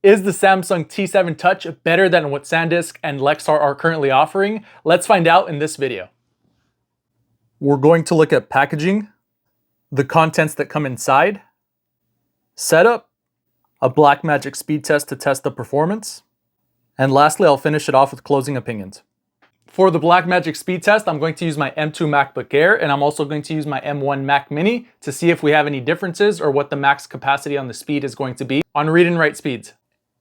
Is the Samsung T7 Touch better than what Sandisk and Lexar are currently offering? Let's find out in this video. We're going to look at packaging, the contents that come inside, setup, a Blackmagic speed test to test the performance, and lastly, I'll finish it off with closing opinions. For the Blackmagic speed test, I'm going to use my M2 MacBook Air, and I'm also going to use my M1 Mac Mini to see if we have any differences or what the max capacity on the speed is going to be on read and write speeds.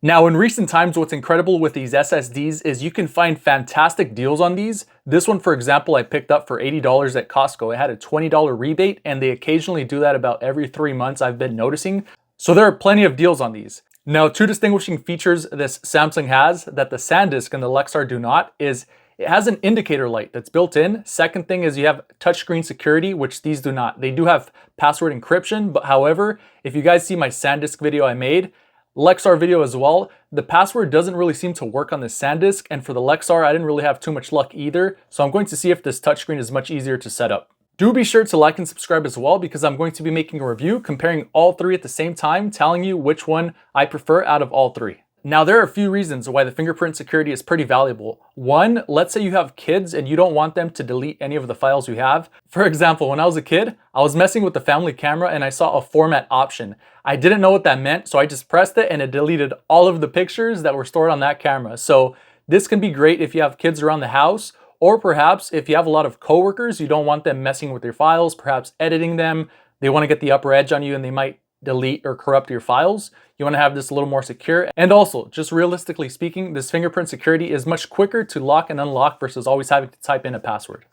Now, in recent times, what's incredible with these SSDs is you can find fantastic deals on these. This one, for example, I picked up for $80 at Costco. It had a $20 rebate, and they occasionally do that about every 3 months, I've been noticing. So there are plenty of deals on these. Now, two distinguishing features this Samsung has that the Sandisk and the Lexar do not is it has an indicator light that's built in. Second thing is you have touchscreen security, which these do not. They do have password encryption, but however, if you guys see my Sandisk video I made, Lexar video as well, the password doesn't really seem to work on the Sandisk, and for the Lexar, I didn't really have too much luck either, so I'm going to see if this touchscreen is much easier to set up. Do be sure to like and subscribe as well because I'm going to be making a review comparing all three at the same time, telling you which one I prefer out of all three. Now, there are a few reasons why the fingerprint security is pretty valuable. One, let's say you have kids and you don't want them to delete any of the files you have. For example, when I was a kid, I was messing with the family camera and I saw a format option. I didn't know what that meant, so I just pressed it and it deleted all of the pictures that were stored on that camera. So this can be great if you have kids around the house, or perhaps if you have a lot of coworkers, you don't want them messing with your files, perhaps editing them. They want to get the upper edge on you and they might delete or corrupt your files. You want to have this a little more secure. And also, just realistically speaking, this fingerprint security is much quicker to lock and unlock versus always having to type in a password.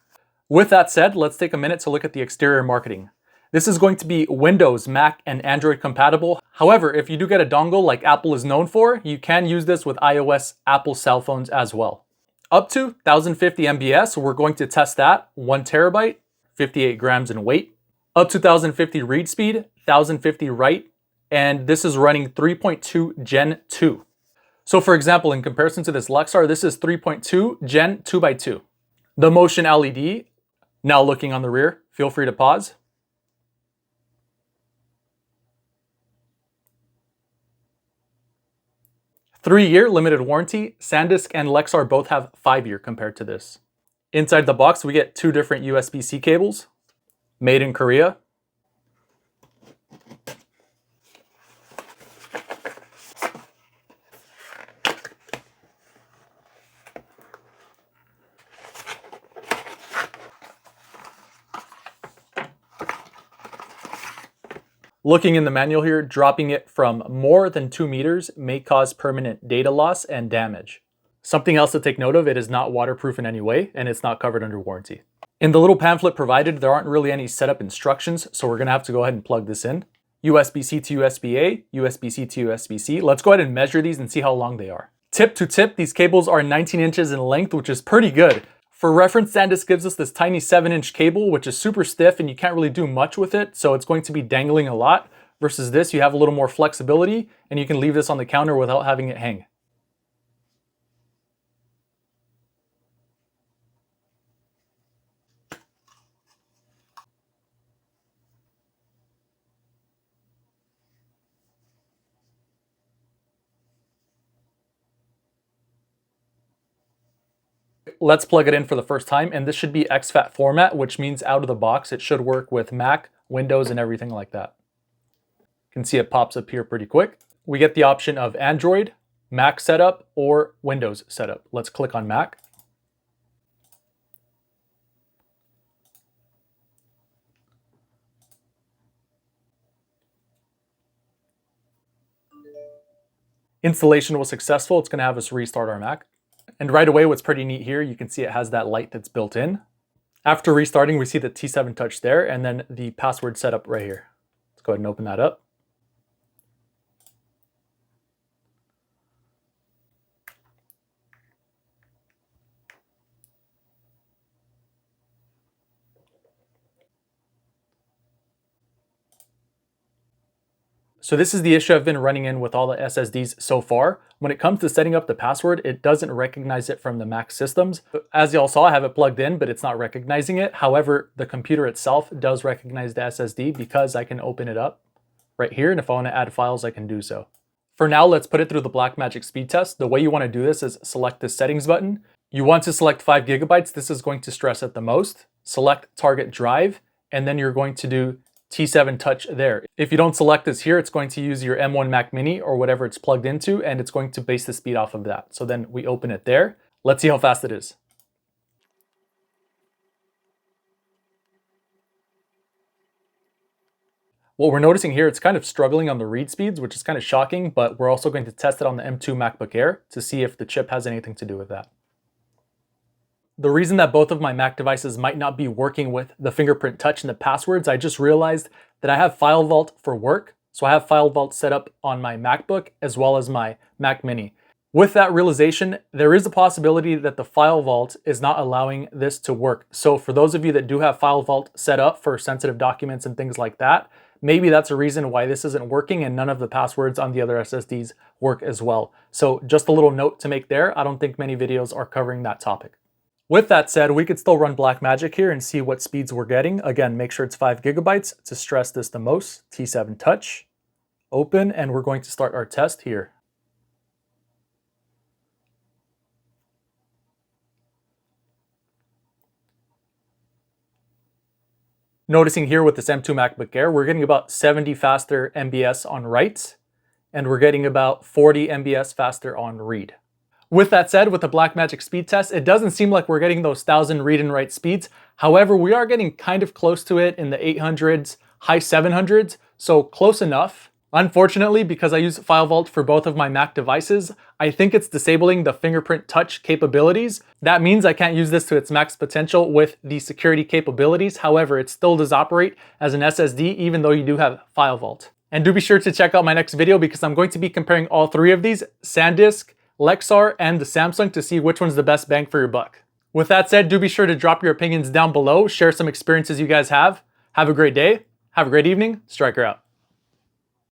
With that said, let's take a minute to look at the exterior marketing. This is going to be Windows, Mac, and Android compatible. However, if you do get a dongle like Apple is known for, you can use this with iOS Apple cell phones as well. Up to 1050 MBS, we're going to test that. 1 terabyte, 58 grams in weight. Up to 1050 read speed, 1050 write, and this is running 3.2 Gen 2. So for example, in comparison to this Lexar, this is 3.2 Gen 2x2. The motion LED, now looking on the rear, feel free to pause. Three-year limited warranty. Sandisk and Lexar both have 5-year compared to this. Inside the box, we get 2 different USB-C cables, made in Korea. Looking in the manual here, dropping it from more than 2 meters may cause permanent data loss and damage. Something else to take note of, it is not waterproof in any way, and it's not covered under warranty. In the little pamphlet provided, there aren't really any setup instructions, so we're gonna have to go ahead and plug this in. USB-C to USB-A, USB-C to USB-C. Let's go ahead and measure these and see how long they are. Tip to tip, these cables are 19 inches in length, which is pretty good. For reference, Sandisk gives us this tiny 7-inch cable, which is super stiff and you can't really do much with it, so it's going to be dangling a lot. Versus this, you have a little more flexibility and you can leave this on the counter without having it hang. Let's plug it in for the first time, and this should be exFAT format, which means out of the box, it should work with Mac, Windows, and everything like that. You can see it pops up here pretty quick. We get the option of Android, Mac setup, or Windows setup. Let's click on Mac. Installation was successful. It's going to have us restart our Mac. And right away, what's pretty neat here, you can see it has that light that's built in. After restarting, we see the T7 Touch there, and then the password setup right here. Let's go ahead and open that up. So this is the issue I've been running in with all the SSDs so far. When it comes to setting up the password, it doesn't recognize it from the Mac systems. As y'all saw, I have it plugged in, but it's not recognizing it. However, the computer itself does recognize the SSD because I can open it up right here. And if I want to add files, I can do so. For now, let's put it through the Blackmagic speed test. The way you want to do this is select the settings button. You want to select 5 GB. This is going to stress it the most. Select target drive, and then you're going to do T7 touch there. If you don't select this here, it's going to use your M1 Mac Mini or whatever it's plugged into, and it's going to base the speed off of that. So then we open it there. Let's see how fast it is. What we're noticing here, it's kind of struggling on the read speeds, which is kind of shocking, but we're also going to test it on the M2 MacBook Air to see if the chip has anything to do with that. The reason that both of my Mac devices might not be working with the fingerprint touch and the passwords, I just realized that I have File Vault for work. So I have File Vault set up on my MacBook as well as my Mac Mini. With that realization, there is a possibility that the File Vault is not allowing this to work. So for those of you that do have File Vault set up for sensitive documents and things like that, maybe that's a reason why this isn't working and none of the passwords on the other SSDs work as well. So just a little note to make there. I don't think many videos are covering that topic. With that said, we could still run Blackmagic here and see what speeds we're getting. Again, make sure it's 5 GB to stress this the most. T7 touch, open, and we're going to start our test here. Noticing here with this M2 MacBook Air, we're getting about 70 faster MBS on write, and we're getting about 40 MBS faster on read. With that said, with the Blackmagic speed test, it doesn't seem like we're getting those 1,000 read and write speeds. However, we are getting kind of close to it in the 800s, high 700s, so close enough. Unfortunately, because I use File Vault for both of my Mac devices, I think it's disabling the fingerprint touch capabilities. That means I can't use this to its max potential with the security capabilities. However, it still does operate as an SSD, even though you do have File Vault. And do be sure to check out my next video because I'm going to be comparing all three of these, Sandisk, Lexar, and the Samsung, to see which one's the best bang for your buck. With that said, do be sure to drop your opinions down below, share some experiences you guys have. Have a great day, have a great evening, Striker out.